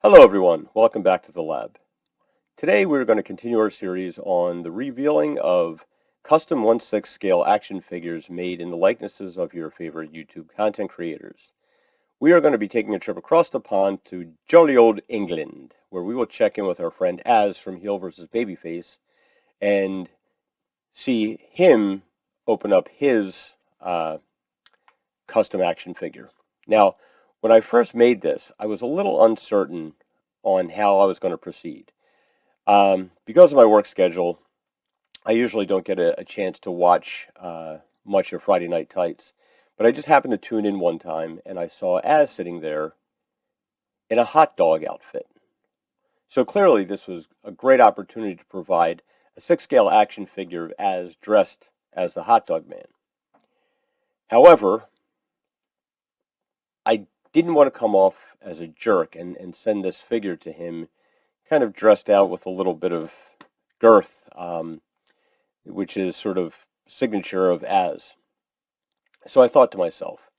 Hello everyone, welcome back to the lab. Today we're going to continue our series on the revealing of custom 1/6 scale action figures made in the likenesses of your favorite YouTube content creators. We are going to be taking a trip across the pond to jolly old England, where we will check in with our friend Az from HeelvsBabyFace and see him open up his custom action figure. Now, when I first made this, I was a little uncertain on how I was going to proceed. Because of my work schedule, I usually don't get a chance to watch much of Friday Night Tights, but I just happened to tune in one time, and I saw Az sitting there in a hot dog outfit. So clearly this was a great opportunity to provide a 6-scale action figure of Az dressed as the hot dog man. However, I didn't want to come off as a jerk and send this figure to him kind of dressed out with a little bit of girth, which is sort of signature of Az. So I thought to myself,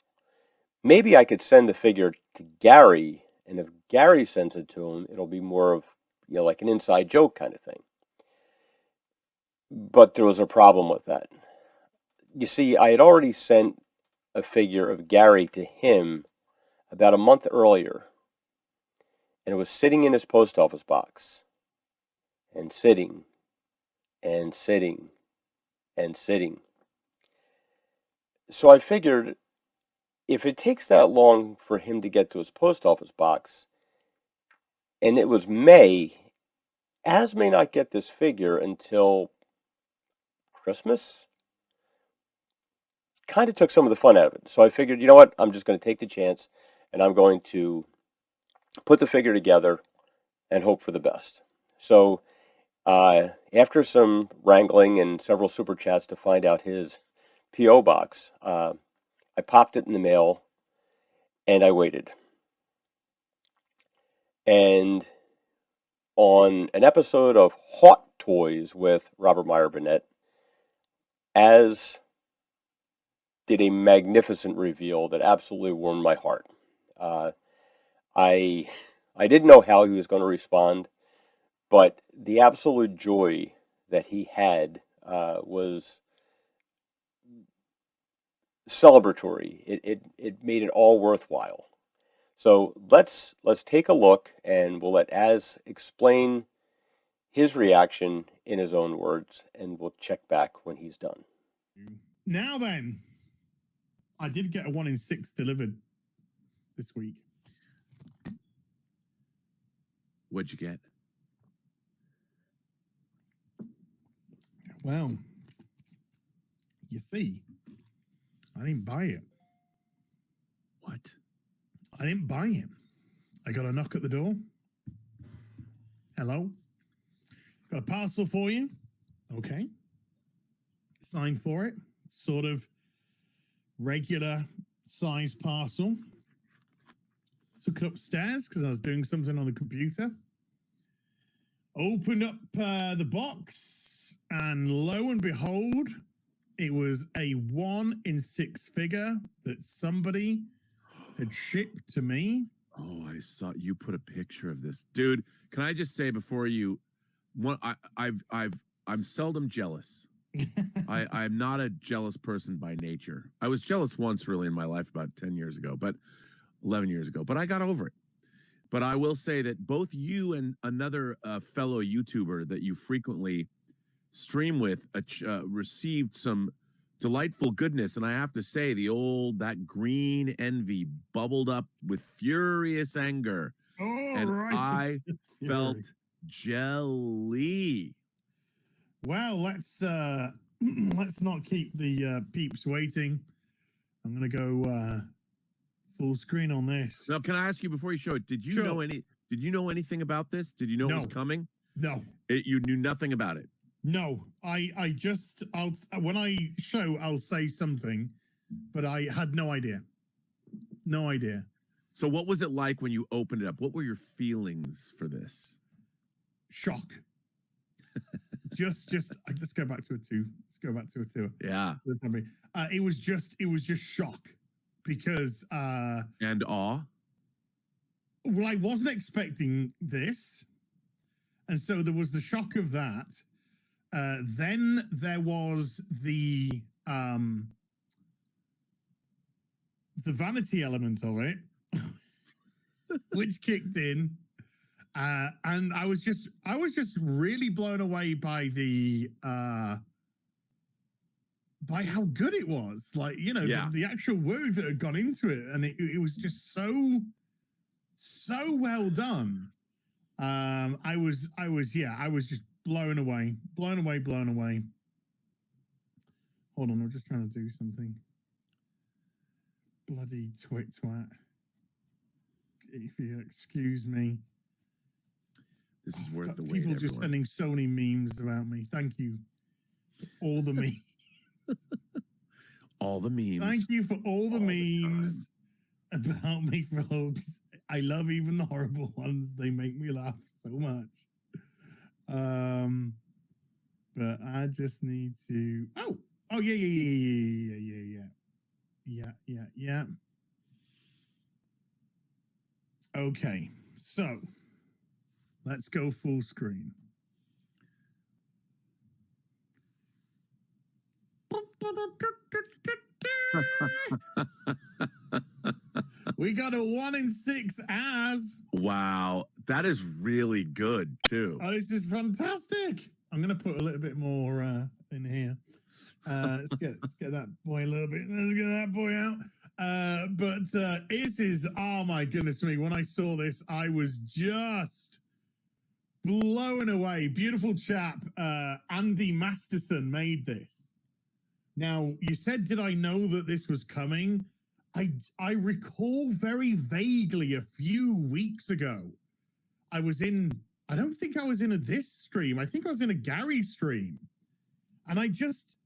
maybe I could send the figure to Gary, and if Gary sends it to him, it'll be more of, like an inside joke kind of thing. But there was a problem with that. You see, I had already sent a figure of Gary to him about a month earlier, and it was sitting in his post office box, and sitting, and sitting, and sitting. So I figured, if it takes that long for him to get to his post office box, and it was May, Az may not get this figure until Christmas. Kind of took some of the fun out of it. So I figured, you know what, I'm just going to take the chance, and I'm going to put the figure together and hope for the best. So after some wrangling and several super chats to find out his P.O. box, I popped it in the mail, and I waited. And on an episode of Hot Toys with Robert Meyer Burnett, Az did a magnificent reveal that absolutely warmed my heart. I didn't know how he was going to respond, but the absolute joy that he had was celebratory. It made it all worthwhile. So let's take a look, and we'll let Az explain his reaction in his own words, and we'll check back when he's done. Now then, I did get a 1 in 6 delivered this week. What'd you get? Well, you see, I didn't buy it. What? I didn't buy it. I got a knock at the door. Hello? Got a parcel for you. Okay. Signed for it. Sort of regular size parcel. Took it upstairs because I was doing something on the computer. Opened up the box, and lo and behold, it was a 1 in 6 figure that somebody had shipped to me. Oh, I saw you put a picture of this, dude. Can I just say before you, I'm seldom jealous. I'm not a jealous person by nature. I was jealous once, really, in my life about 10 years ago, but 11 years ago. But I got over it. But I will say that both you and another fellow YouTuber that you frequently stream with received some delightful goodness, and I have to say, that green envy bubbled up with furious anger, and right. I felt jelly. Well, let's not keep the peeps waiting. I'm gonna go full screen on this. Now, can I ask you before you show it? Did you know anything about this? Did you know it was coming? No. You knew nothing about it. No, when I show, I'll say something, but I had no idea. No idea. So what was it like when you opened it up? What were your feelings for this? Shock. just let's go back to a 2. Let's go back to a 2. Yeah. It was just shock because and awe. I wasn't expecting this, and so there was the shock of that. Then there was the vanity element of it, which kicked in, and I was just really blown away by by how good it was. Like, you know, the actual work that had gone into it, and it was just so well done. I was just blown away. Hold on, I'm just trying to do something. Bloody twat. If you excuse me. This is worth the wait. People just sending so many memes about me. Thank you. All the memes. All the memes. Thank you for all the memes about me, folks. I love even the horrible ones. They make me laugh so much. But I just need to. Oh yeah. Okay, so let's go full screen. We got a 1 in 6 as. Wow, that is really good too. Oh, this is fantastic. I'm gonna put a little bit more in here. Let's get that boy a little bit. Let's get that boy out. But this is, oh my goodness me! When I saw this, I was just blown away. Beautiful chap, Andy Masterson made this. Now, you said, did I know that this was coming? I recall very vaguely a few weeks ago, I don't think I was in this stream. I think I was in a Gary stream. And I just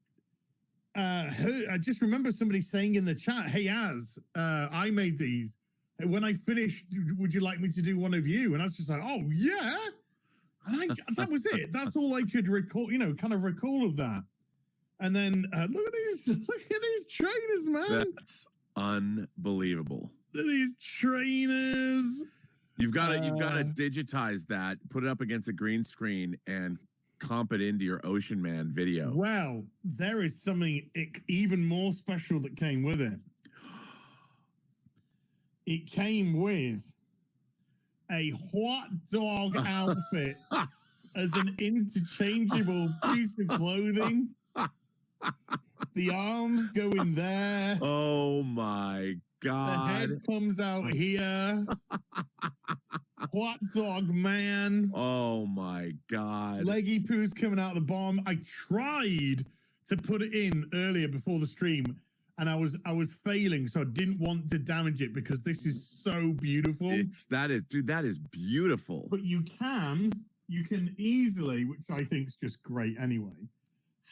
remember somebody saying in the chat, hey, Az, I made these. When I finished, would you like me to do one of you? And I was just like, oh, yeah. And that was it. That's all I could recall, kind of recall of that. And then look at these trainers, man. That's unbelievable. Look at these trainers. You've got to digitize that, put it up against a green screen, and comp it into your Ocean Man video. Well, there is something even more special that came with it. It came with a hot dog outfit as an interchangeable piece of clothing. The arms go in there. Oh my God. The head comes out here. Hot dog man. Oh my God. Leggy poo's coming out the bottom. I tried to put it in earlier before the stream, and I was failing, so I didn't want to damage it because this is so beautiful. That is beautiful. But you can easily, which I think is just great anyway,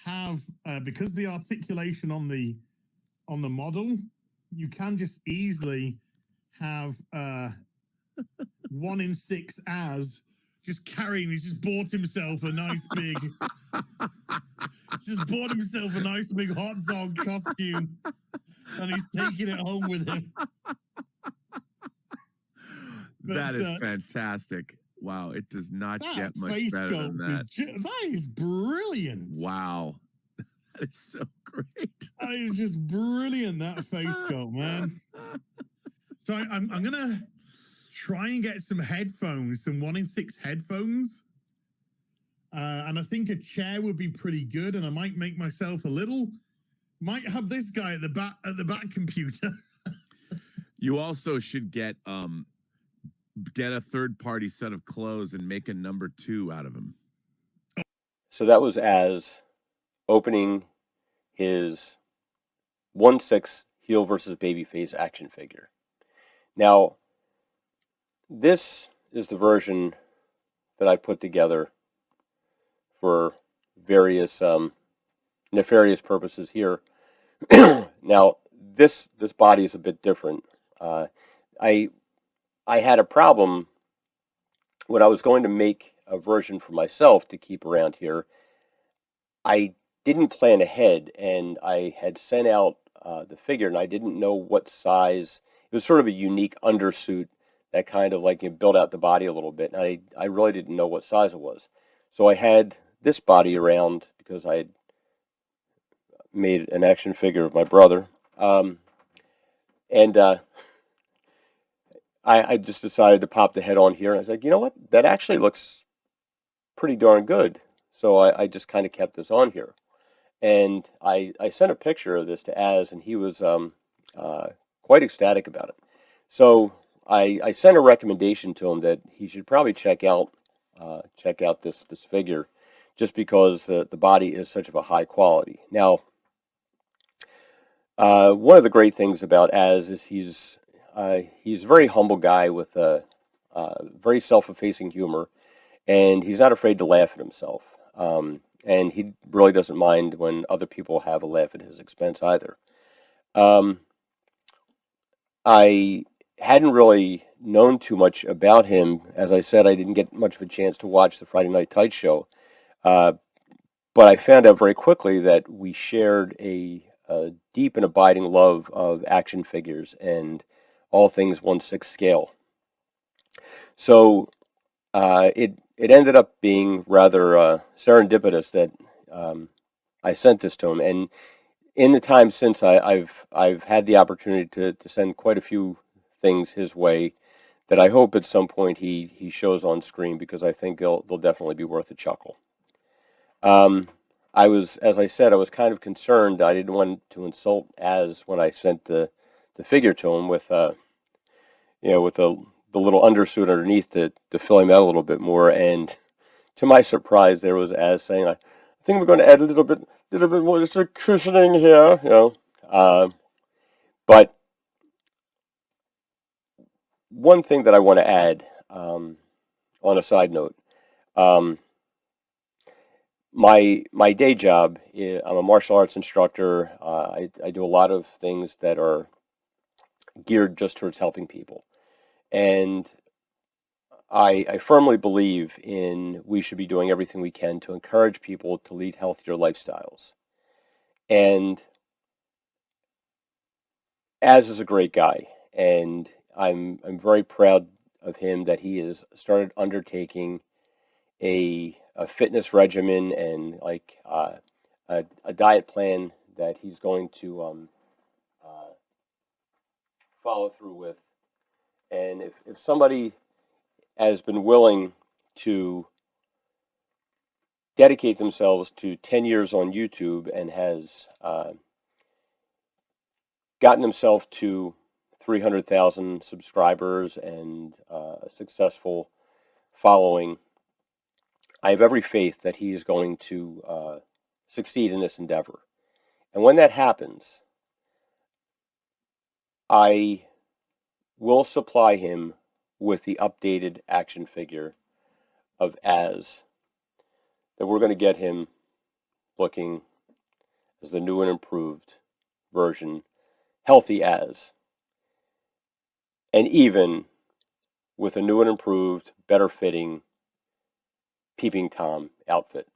have because the articulation on the model, you can just easily have 1 in 6 as just carrying. He's just bought himself a nice big hot dog costume, and he's taking it home with him. But, that is fantastic. Wow, it does not get much better than that. That is brilliant. Wow. That is so great. That is just brilliant, that face sculpt, man. So I'm going to try and get some headphones, some 1 in 6 headphones. And I think a chair would be pretty good, and I might make myself might have this guy at the back computer. You also should get a third-party set of clothes and make a number 2 out of him. So that was Az opening his 1/6 Heel versus Babyface action figure. Now, this is the version that I put together for various nefarious purposes here. Now, this body is a bit different. I had a problem when I was going to make a version for myself to keep around here. I didn't plan ahead, and I had sent out the figure, and I didn't know what size. It was sort of a unique undersuit that kind of like you build out the body a little bit. And I really didn't know what size it was. So I had this body around because I had made an action figure of my brother. And I just decided to pop the head on here. And I was like, you know what? That actually looks pretty darn good. So I just kind of kept this on here. And I sent a picture of this to Az, and he was quite ecstatic about it. So I sent a recommendation to him that he should probably check out this figure, just because the body is such of a high quality. Now, one of the great things about Az is he's a very humble guy with a very self-effacing humor, and he's not afraid to laugh at himself. And he really doesn't mind when other people have a laugh at his expense either. I hadn't really known too much about him. As I said, I didn't get much of a chance to watch the Friday Night Tight show. But I found out very quickly that we shared a deep and abiding love of action figures and all things 1/6 scale. So it ended up being rather serendipitous that I sent this to him, and in the time since, I've had the opportunity to send quite a few things his way that I hope at some point he shows on screen, because I think they'll definitely be worth a chuckle. As I said, I was kind of concerned. I didn't want to insult Az when I sent the figure to him with with the little undersuit underneath to fill him out a little bit more. And to my surprise, there was Az saying, "I think we're going to add a little bit more just a cushioning here," But one thing that I want to add, on a side note, my day job, I'm a martial arts instructor. I do a lot of things that are geared just towards helping people, and I firmly believe we should be doing everything we can to encourage people to lead healthier lifestyles. And Az is a great guy, and I'm very proud of him that he has started undertaking a fitness regimen and like a diet plan that he's going to follow through with. And if somebody has been willing to dedicate themselves to 10 years on YouTube and has gotten himself to 300,000 subscribers and a successful following, I have every faith that he is going to succeed in this endeavor. And when that happens, I will supply him with the updated action figure of Az that we're going to get him looking as the new and improved version, healthy Az, and even with a new and improved, better fitting Peeping Tom outfit.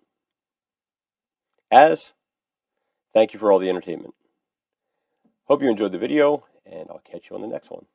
Az, thank you for all the entertainment. Hope you enjoyed the video, and I'll catch you on the next one.